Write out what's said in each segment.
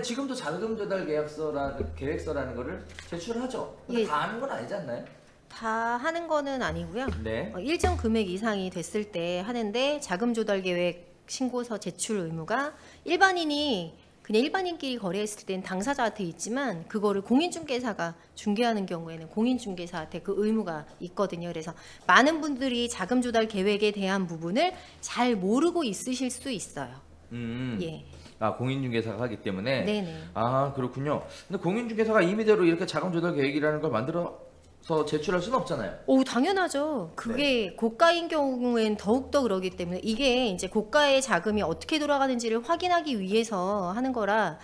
지금도 자금 조달 계획서라는 거를 제출하죠. 근데 예. 다 하는 건 아니지 않나요? 다 하는 거는 아니고요. 네. 일정 금액 이상이 됐을 때 하는데 자금 조달 계획 신고서 제출 의무가 일반인이 그냥 일반인끼리 거래했을 땐 당사자한테 있지만 그거를 공인중개사가 중개하는 경우에는 공인중개사한테 그 의무가 있거든요. 그래서 많은 분들이 자금 조달 계획에 대한 부분을 잘 모르고 있으실 수 있어요. 예. 아, 공인중개사가 하기 때문에. 네네. 아, 그렇군요. 근데 공인중개사가 임의대로 이렇게 자금 조달 계획이라는 걸 만들어서 제출할 수는 없잖아요. 오, 당연하죠. 그게 고가인 경우엔 더욱더 그러기 때문에 이게 이제 고가의 자금이 어떻게 돌아가는지를 확인하기 위해서 하는 거라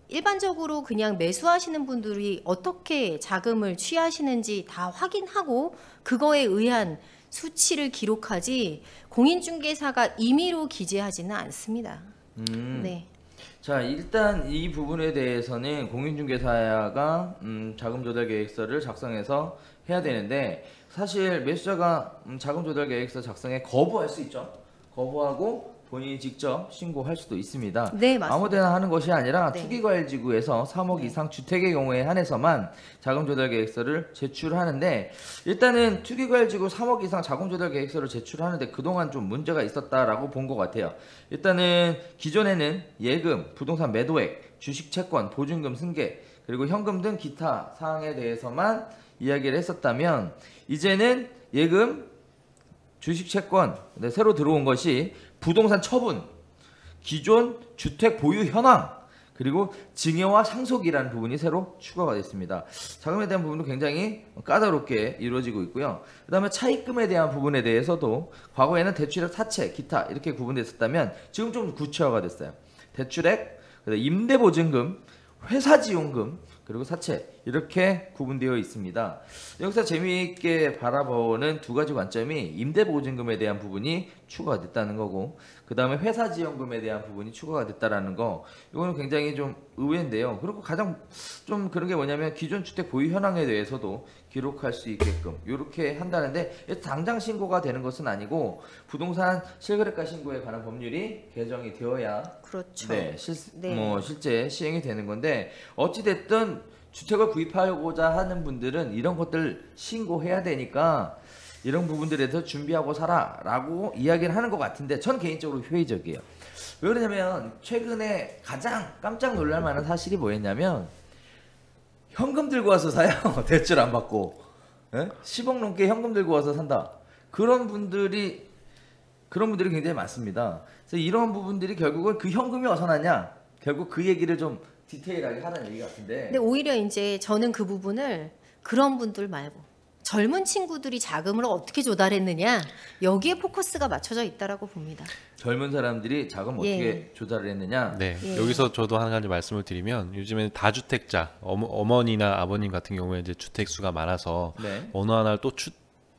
일반적으로 그냥 매수하시는 분들이 어떻게 자금을 취하시는지 다 확인하고 그거에 의한 수치를 기록하지 공인중개사가 임의로 기재하지는 않습니다. 네. 자, 일단 이 부분에 대해서는 공인중개사가 자금 조달 계획서를 작성해서 해야 되는데 사실 매수자가 자금 조달 계획서 작성에 거부할 수 있죠. 거부하고 본인이 직접 신고할 수도 있습니다. 네, 맞습니다. 아무데나 하는 것이 아니라 네. 투기과열지구에서 3억 이상 주택의 경우에 한해서만 자금 조달 계획서를 제출하는데 일단은 투기과열지구 3억 이상 자금 조달 계획서를 제출하는데 그동안 좀 문제가 있었다라고 본 것 같아요. 일단은 기존에는 예금, 부동산 매도액, 주식 채권, 보증금 승계 그리고 현금 등 기타 사항에 대해서만 이야기를 했었다면 이제는 예금, 주식 채권, 새로 들어온 것이 부동산 처분, 기존 주택 보유 현황, 그리고 증여와 상속이라는 부분이 새로 추가가 됐습니다. 자금에 대한 부분도 굉장히 까다롭게 이루어지고 있고요. 그 다음에 차입금에 대한 부분에 대해서도 과거에는 대출액, 사채, 기타 이렇게 구분됐었다면 지금 좀 구체화가 됐어요. 대출액, 임대보증금, 회사지원금, 그리고 사채 이렇게 구분되어 있습니다. 여기서 재미있게 바라보는 두 가지 관점이 임대보증금에 대한 부분이 추가가 됐다는 거고 그 다음에 회사지원금에 대한 부분이 추가가 됐다라는 거 이거는 굉장히 좀 의외인데요. 그리고 가장 좀 그런 게 뭐냐면 기존 주택 보유 현황에 대해서도 기록할 수 있게끔 이렇게 한다는데 당장 신고가 되는 것은 아니고 부동산 실거래가 신고에 관한 법률이 개정이 되어야 그렇죠. 네, 네. 실제 시행이 되는 건데 어찌됐든 주택을 구입하고자 하는 분들은 이런 것들 신고해야 되니까 이런 부분들에 대해서 준비하고 살아라고 이야기를 하는 것 같은데 전 개인적으로 회의적이에요. 왜 그러냐면 최근에 가장 깜짝 놀랄 만한 사실이 뭐였냐면 현금 들고 와서 사요. 대출 안 받고. 예? 10억 넘게 현금 들고 와서 산다. 그런 분들이 굉장히 많습니다. 그래서 이런 부분들이 결국은 그 현금이 어디서 나냐? 결국 그 얘기를 좀 디테일하게 하는 얘기 같은데. 근데 오히려 이제 저는 그 부분을 그런 분들 말고 젊은 친구들이 자금을 어떻게 조달했느냐 여기에 포커스가 맞춰져 있다라고 봅니다. 젊은 사람들이 자금 어떻게 조달을 했느냐. 네, 예. 여기서 저도 한 가지 말씀을 드리면 요즘에는 다주택자 어머니나 아버님 같은 경우에 이제 주택 수가 많아서 네. 어느 하나를 또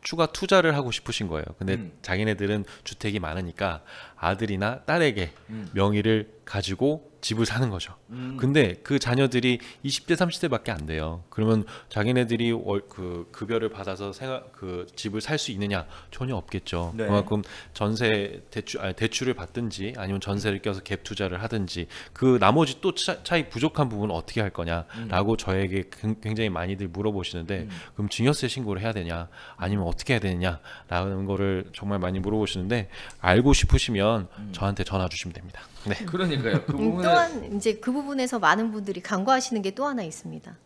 추가 투자를 하고 싶으신 거예요. 근데 자기네들은 주택이 많으니까 아들이나 딸에게 명의를 가지고 집을 사는 거죠. 근데 그 자녀들이 20대 30대밖에 안 돼요. 그러면 자기네들이 그 급여를 받아서 그 집을 살 수 있느냐? 전혀 없겠죠. 네. 그만큼 전세 대출을 받든지 아니면 전세를 껴서 갭 투자를 하든지 그 나머지 또 차익 부족한 부분은 어떻게 할 거냐라고 저에게 굉장히 많이들 물어보시는데 그럼 증여세 신고를 해야 되냐? 아니면 어떻게 해야 되느냐라는 거를 정말 많이 물어보시는데 알고 싶으시면 저한테 전화 주시면 됩니다. 네. 그러니까요. 그 부분에 또한 이제 그 부분에서 많은 분들이 간과하시는 게 또 하나 있습니다.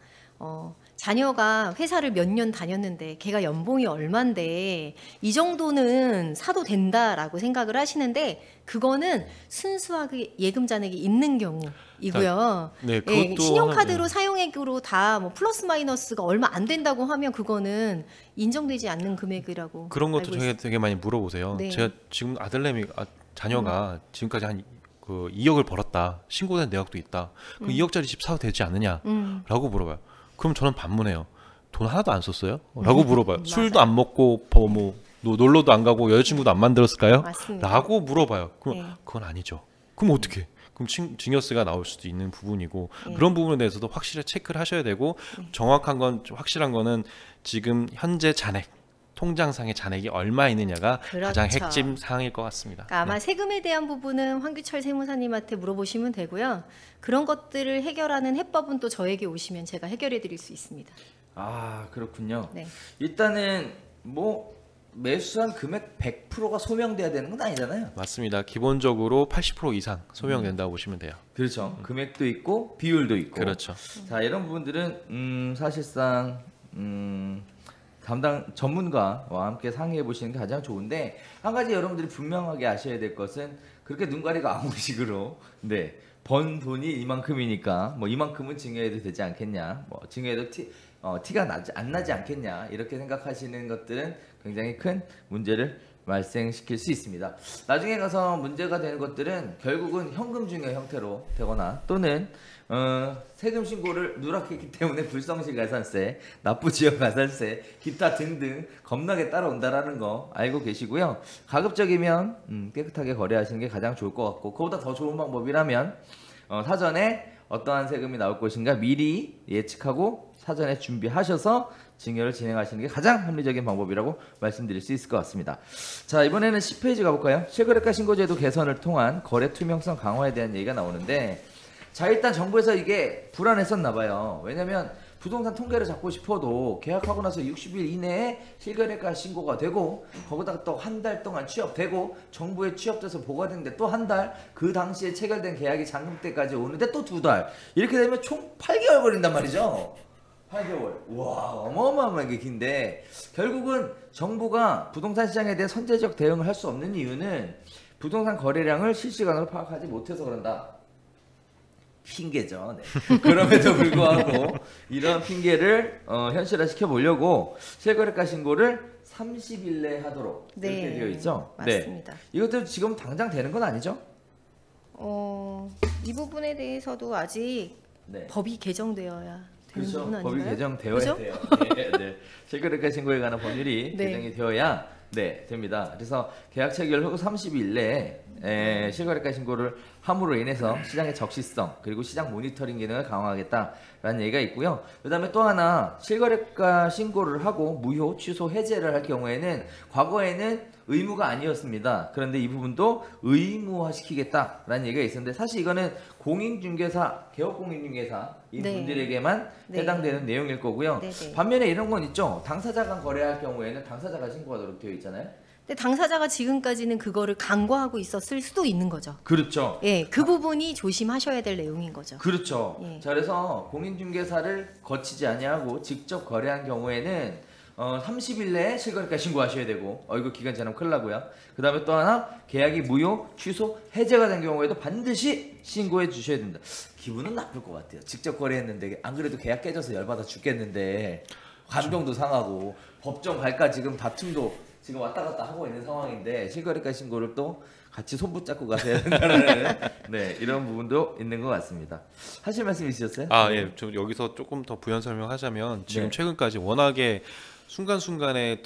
자녀가 회사를 몇 년 다녔는데 걔가 연봉이 얼만데 이 정도는 사도 된다라고 생각을 하시는데 그거는 순수하게 예금 잔액이 있는 경우이고요. 네, 예, 그것도 신용카드로 사용액으로 다 뭐 플러스 마이너스가 얼마 안 된다고 하면 그거는 인정되지 않는 금액이라고 그런 것도 알고 저희가 있습니다. 되게 많이 물어보세요. 네. 제가 지금 자녀가 지금까지 한 2억을 벌었다. 신고된 내역도 있다. 그 2억짜리 집 사도 되지 않느냐? 라고 물어봐요. 그럼 저는 반문해요. 돈 하나도 안 썼어요? 라고 물어봐요. 술도 안 먹고 뭐 놀러도 안 가고 여자친구도 안 만들었을까요? 맞습니다. 라고 물어봐요. 그럼 네. 그건 아니죠. 그럼 어떻게? 그럼 증여세가 나올 수도 있는 부분이고 그런 부분에 대해서도 확실히 체크를 하셔야 되고 정확한 건 확실한 거는 지금 현재 잔액 통장상의 잔액이 얼마 있느냐가 가장 그렇죠. 핵심 사항일 것 같습니다. 그러니까 아마 세금에 대한 부분은 황규철 세무사님한테 물어보시면 되고요. 그런 것들을 해결하는 해법은 또 저에게 오시면 제가 해결해 드릴 수 있습니다. 아 그렇군요. 네. 일단은 뭐 매수한 금액 100%가 소명돼야 되는 건 아니잖아요. 맞습니다. 기본적으로 80% 이상 소명된다고 보시면 돼요. 그렇죠. 금액도 있고 비율도 있고. 그렇죠. 자 이런 부분들은 사실상 담당 전문가와 함께 상의해 보시는 게 가장 좋은데 한 가지 여러분들이 분명하게 아셔야 될 것은 그렇게 눈가리가 아무식으로 번 돈이 이만큼이니까 뭐 이만큼은 증여해도 되지 않겠냐, 뭐 증여해도 티가 안 나지 않겠냐 이렇게 생각하시는 것들은 굉장히 큰 문제를 발생시킬 수 있습니다. 나중에 가서 문제가 되는 것들은 결국은 현금 증여 형태로 되거나 또는 세금 신고를 누락했기 때문에 불성실 가산세, 납부지역 가산세, 기타 등등 겁나게 따라온다라는 거 알고 계시고요. 가급적이면 깨끗하게 거래하시는 게 가장 좋을 것 같고 그보다 더 좋은 방법이라면 사전에 어떠한 세금이 나올 것인가 미리 예측하고 사전에 준비하셔서 증여를 진행하시는 게 가장 합리적인 방법이라고 말씀드릴 수 있을 것 같습니다. 자 이번에는 10페이지 가볼까요? 실거래가 신고제도 개선을 통한 거래 투명성 강화에 대한 얘기가 나오는데 자 일단 정부에서 이게 불안했었나 봐요. 왜냐면 부동산 통계를 잡고 싶어도 계약하고 나서 60일 이내에 실거래가 신고가 되고 거기다가 또 한 달 동안 취업되고 정부에 취업돼서 보고되는데 또 한 달, 그 당시에 체결된 계약이 잔금 때까지 오는데 또 2달 이렇게 되면 총 8개월 걸린단 말이죠. 8개월. 와 어마어마하게 긴데 결국은 정부가 부동산 시장에 대해 선제적 대응을 할 수 없는 이유는 부동산 거래량을 실시간으로 파악하지 못해서 그런다. 핑계죠. 네. 그럼에도 불구하고 이런 핑계를 현실화 시켜보려고 실거래가 신고를 30일 내에 하도록 이렇게 되어 있죠. 맞습니다. 네. 이것도 지금 당장 되는 건 아니죠? 이 부분에 대해서도 아직 네. 법이 개정되어야 되는 그렇죠. 부분 아닌가요? 법이 개정되어야 그죠? 돼요. 네, 네. 실거래가 신고에 관한 법률이 네. 개정이 되어야 됩니다. 그래서 계약 체결 후 30일 내에 실거래가 신고를 함으로 인해서 시장의 적시성 그리고 시장 모니터링 기능을 강화하겠다라는 얘기가 있고요. 그다음에 또 하나 실거래가 신고를 하고 무효, 취소, 해제를 할 경우에는 과거에는 의무가 아니었습니다. 그런데 이 부분도 의무화시키겠다라는 얘기가 있었는데 사실 이거는 공인중개사, 개업공인중개사 이 네. 분들에게만 네. 해당되는 내용일 거고요. 네, 네. 반면에 이런 건 있죠. 당사자 간 거래할 경우에는 당사자가 신고하도록 되어 있잖아요. 근데 당사자가 지금까지는 그거를 간과하고 있었을 수도 있는 거죠. 그렇죠. 예, 그 부분이 조심하셔야 될 내용인 거죠. 그렇죠. 예. 자, 그래서 공인중개사를 거치지 아니하고 직접 거래한 경우에는 30일 내에 실거래가 신고하셔야 되고 이거 기간 지나면 큰일 나고요. 그 다음에 또 하나 계약이 무효, 취소, 해제가 된 경우에도 반드시 신고해 주셔야 된다. 기분은 나쁠 것 같아요. 직접 거래했는데 안 그래도 계약 깨져서 열받아 죽겠는데 감정도 상하고 법정 갈까 지금 다툼도 지금 왔다 갔다 하고 있는 상황인데 실거래가 신고를 또 같이 손붙잡고 가셔야 된다는 이런 부분도 있는 것 같습니다. 하실 말씀 있으셨어요? 예. 좀 여기서 조금 더 부연 설명하자면 지금 네. 최근까지 워낙에 순간순간에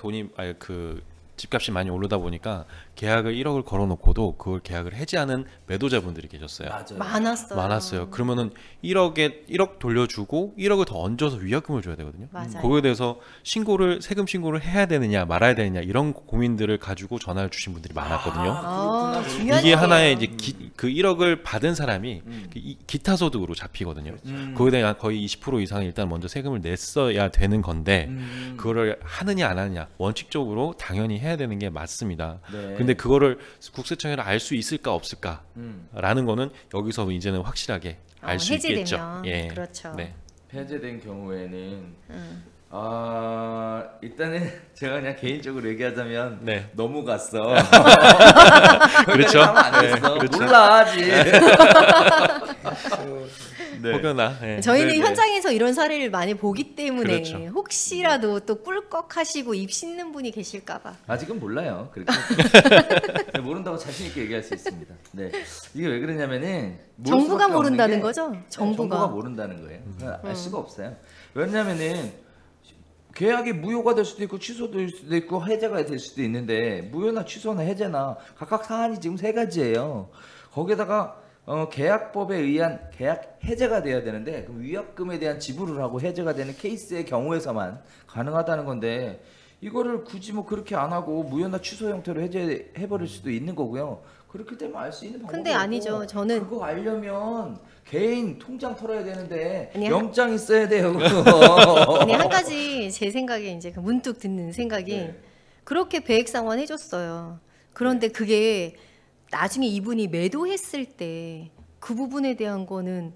집값이 많이 오르다 보니까 계약을 1억을 걸어놓고도 그걸 계약을 해지하는 매도자분들이 계셨어요. 맞아요. 많았어요. 그러면은 1억 돌려주고 1억을 더 얹어서 위약금을 줘야 되거든요. 맞아요. 거기에 대해서 세금 신고를 해야 되느냐 말아야 되느냐 이런 고민들을 가지고 전화를 주신 분들이 많았거든요. 중요한 이게 얘기예요. 하나의 이제 그 1억을 받은 사람이 기타 소득으로 잡히거든요. 거기에 대한 거의 20% 이상을 일단 먼저 세금을 냈어야 되는 건데 그거를 하느냐 안 하느냐 원칙적으로 당연히 해야 되는 게 맞습니다. 네. 근데 그거를 국세청에서 알 수 있을까 없을까라는 거는 여기서 이제는 확실하게 알 수 있겠죠. 해제되면 예. 그렇죠. 네. 해제된 경우에는 일단은 제가 그냥 개인적으로 얘기하자면 네. 너무 갔어. 그렇죠. 안 됐어. 네, 그렇죠. 몰라 아직. 혹여나 저희는 네네. 현장에서 이런 사례를 많이 보기 때문에 그렇죠. 혹시라도 또 꿀꺽하시고 입 씻는 분이 계실까봐. 아직은 몰라요. 그렇게 모른다고 자신 있게 얘기할 수 있습니다. 네, 이게 왜 그러냐면은 모를 정부가 수밖에 없는 모른다는 게 거죠? 정부가 모른다는 거예요. 알 수가 없어요. 왜냐면은 계약이 무효가 될 수도 있고 취소될 수도 있고 해제가 될 수도 있는데 무효나 취소나 해제나 각각 사안이 지금 3가지예요. 거기다가 계약법에 의한 계약 해제가 돼야 되는데 그럼 위약금에 대한 지불을 하고 해제가 되는 케이스의 경우에서만 가능하다는 건데 이거를 굳이 뭐 그렇게 안 하고 무효나 취소 형태로 해제해버릴 수도 있는 거고요. 그렇게 되면 알 수 있는 방법이 근데 아니죠. 저는 그거 알려면 개인 통장 털어야 되는데 아니, 영장 있어야 돼요. 아니 한 가지 제 생각에 이제 그 문득 듣는 생각이 네. 그렇게 배액상환 해줬어요. 그런데 그게 나중에 이분이 매도했을 때 그 부분에 대한 거는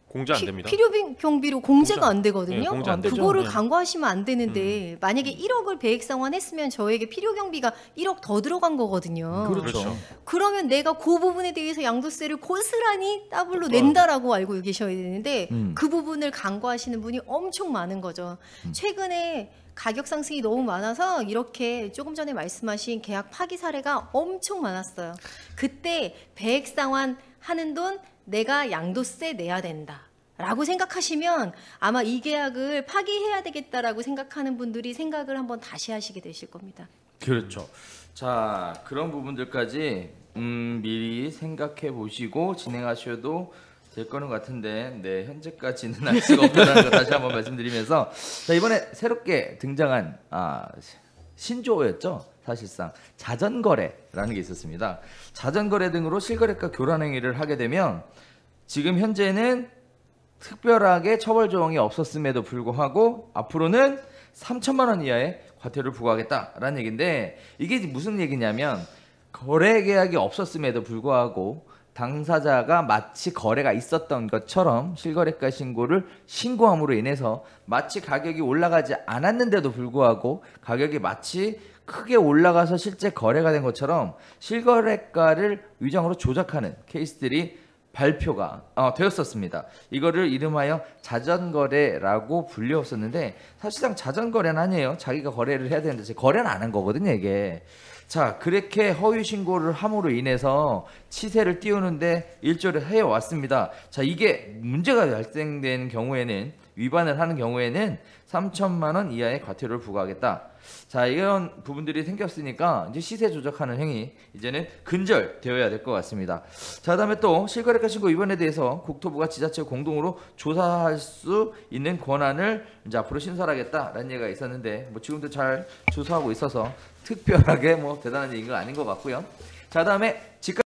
공제 안 됩니다. 필요 경비로 공제가 공제 안 되거든요. 네, 공제 안 되죠. 그거를 네. 간과하시면 안 되는데 만약에 1억을 배액상환했으면 저에게 필요 경비가 1억 더 들어간 거거든요. 그렇죠. 그러면 내가 그 부분에 대해서 양도세를 고스란히 더블로 똑바로. 낸다라고 알고 계셔야 되는데 음. 그 부분을 간과하시는 분이 엄청 많은 거죠. 최근에 가격 상승이 너무 많아서 이렇게 조금 전에 말씀하신 계약 파기 사례가 엄청 많았어요. 그때 배액상환 하는 돈 내가 양도세 내야 된다. 라고 생각하시면 아마 이 계약을 파기해야 되겠다라고 생각하는 분들이 생각을 한번 다시 하시게 되실 겁니다. 그렇죠. 자, 그런 부분들까지 미리 생각해 보시고 진행하셔도 될 거는 같은데, 네, 현재까지는 알 수가 없다는 거 다시 한번 말씀드리면서, 자, 이번에 새롭게 등장한 신조어였죠. 사실상 자전거래라는 게 있었습니다. 자전거래 등으로 실거래가 교란 행위를 하게 되면 지금 현재는 특별하게 처벌 조항이 없었음에도 불구하고 앞으로는 3천만 원 이하의 과태료를 부과하겠다라는 얘기인데, 이게 무슨 얘기냐면 거래 계약이 없었음에도 불구하고 당사자가 마치 거래가 있었던 것처럼 실거래가 신고를 신고함으로 인해서 마치 가격이 올라가지 않았는데도 불구하고 가격이 마치 크게 올라가서 실제 거래가 된 것처럼 실거래가를 위장으로 조작하는 케이스들이 발표가 되었었습니다. 이거를 이름하여 자전거래라고 불렸었는데 사실상 자전거래는 아니에요. 자기가 거래를 해야 되는데 거래는 안 한 거거든요, 이게. 자, 그렇게 허위 신고를 함으로 인해서 치세를 띄우는데 일조를 해 왔습니다. 자, 이게 문제가 발생된 경우에는, 위반을 하는 경우에는 3천만 원 이하의 과태료를 부과하겠다. 자, 이런 부분들이 생겼으니까 이제 시세 조작하는 행위 이제는 근절되어야 될 것 같습니다. 자, 그다음에 또 실거래가 신고 위반에 대해서 국토부가 지자체 공동으로 조사할 수 있는 권한을 이제 앞으로 신설하겠다라는 얘기가 있었는데, 뭐 지금도 잘 조사하고 있어서 특별하게 뭐 대단한 얘기가 아닌 것 같고요. 자, 그다음에 집값